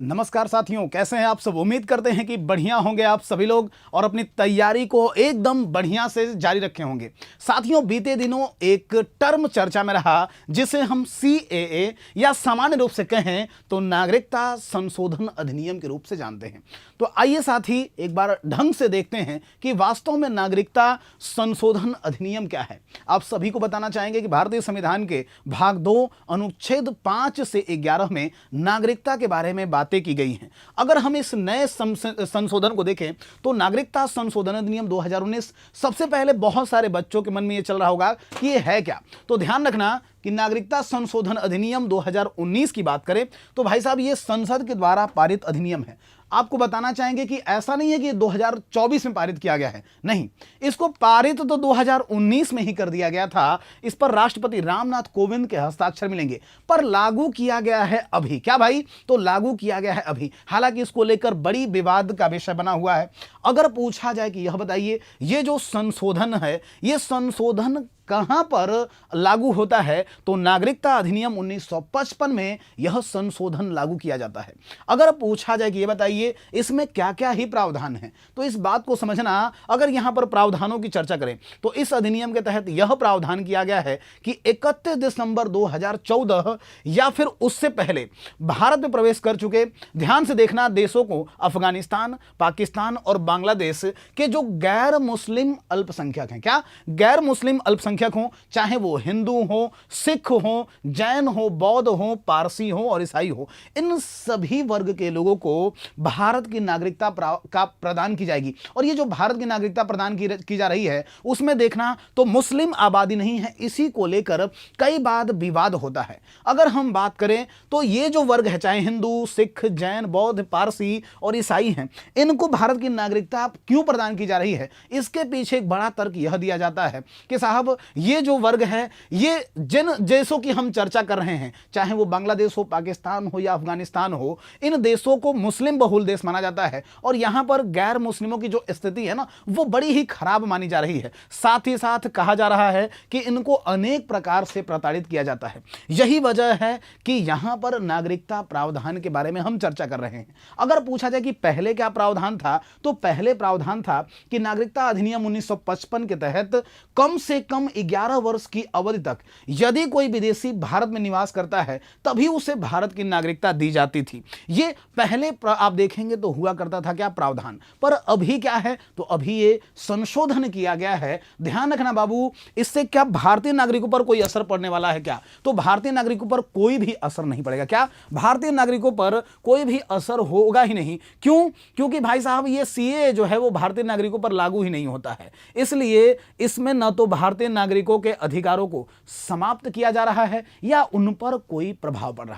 नमस्कार साथियों, कैसे हैं आप सब। उम्मीद करते हैं कि बढ़िया होंगे आप सभी लोग और अपनी तैयारी को एकदम बढ़िया से जारी रखे होंगे। साथियों, बीते दिनों एक टर्म चर्चा में रहा जिसे हम CAA या सामान्य रूप से कहें तो नागरिकता संशोधन अधिनियम के रूप से जानते हैं। तो आइए साथी एक बार ढंग से देखते हैं कि वास्तव में नागरिकता संशोधन अधिनियम क्या है। आप सभी को बताना चाहेंगे कि भारतीय संविधान के भाग 2 अनुच्छेद 5 से 11 में नागरिकता के बारे में बातें की गई हैं। अगर हम इस नए संशोधन को देखें तो नागरिकता संशोधन अधिनियम 2019, सबसे पहले बहुत सारे बच्चों के मन में यह चल रहा होगा कि यह है क्या। तो ध्यान रखना कि नागरिकता संशोधन अधिनियम 2019 की बात करें तो भाई साहब ये संसद के द्वारा पारित अधिनियम है। आपको बताना चाहेंगे कि ऐसा नहीं है कि 2024 में पारित किया गया है, नहीं, इसको पारित तो 2019 में ही कर दिया गया था। इस पर राष्ट्रपति रामनाथ कोविंद के हस्ताक्षर मिलेंगे, पर लागू किया गया है अभी। क्या भाई? तो लागू किया गया है अभी। हालांकि इसको लेकर बड़ी विवाद का विषय बना हुआ है। अगर पूछा जाए कि यह बताइए, ये जो संशोधन है, ये संशोधन कहां पर लागू होता है, तो नागरिकता अधिनियम 1955 में यह संशोधन लागू किया जाता है। अगर पूछा जाए कि ये बताइए इसमें क्या क्या ही प्रावधान है, तो इस बात को समझना। अगर यहां पर प्रावधानों की चर्चा करें तो इस अधिनियम के तहत यह प्रावधान किया गया है कि 31 दिसंबर 2014 या फिर उससे पहले भारत में प्रवेश कर चुके, ध्यान से देखना, देशों को अफगानिस्तान, पाकिस्तान और बांग्लादेश के जो गैर मुस्लिम अल्पसंख्यक हैं, क्या गैर मुस्लिम अल्पसंख्यक हो, चाहे वो हिंदू हो, सिख हो, जैन हो, बौद्ध हो, पारसी हो और ईसाई हो, इन सभी वर्ग के लोगों को भारत की नागरिकता का प्रदान की जाएगी। और ये जो भारत की नागरिकता प्रदान की जा रही है, उसमें देखना तो मुस्लिम आबादी नहीं है। इसी को लेकर कई बार विवाद होता है। अगर हम बात करें तो ये जो वर्ग है, चाहे हिंदू, सिख, जैन, बौद्ध, पारसी और ईसाई हैं, इनको भारत की नागरिकता क्यों प्रदान की जा रही है, इसके पीछे एक बड़ा तर्क यह दिया जाता है कि साहब ये जो वर्ग है, ये जिन देशों की हम चर्चा कर रहे हैं, चाहे वो बांग्लादेश हो, पाकिस्तान हो या अफगानिस्तान हो, इन देशों को मुस्लिम बहुल देश माना जाता है और यहां पर गैर मुस्लिमों की जो स्थिति है ना, वो बड़ी ही खराब मानी जा रही है। साथ ही साथ कहा जा रहा है कि इनको अनेक प्रकार से प्रताड़ित किया जाता है। यही वजह है कि यहां पर नागरिकता प्रावधान के बारे में हम चर्चा कर रहे हैं। अगर पूछा जाए कि पहले क्या प्रावधान था, तो पहले प्रावधान था कि नागरिकता अधिनियम 1955 के तहत कम से कम 11 वर्ष की अवधि तक यदि कोई विदेशी भारत में निवास करता है तभी उसे भारत की नागरिकता दी जाती थी। ये पहले आप देखेंगे तो हुआ करता था क्या प्रावधान, पर अभी क्या है, तो अभी ये संशोधन किया गया है। ध्यान रखना बाबू, इससे क्या भारतीय नागरिकों पर कोई असर पड़ने वाला है क्या? तो भारतीय नागरिकों पर कोई भी असर नहीं पड़ेगा। क्या भारतीय नागरिकों पर कोई भी असर होगा ही नहीं। क्यों? क्योंकि भाई साहब ये CAA जो है वो भारतीय नागरिकों पर लागू ही नहीं होता है। इसलिए इसमें न तो भारतीय नागरिकों के अधिकारों को समाप्त किया जा रहा है या उन पर कोई प्रभाव पड़ रहा है।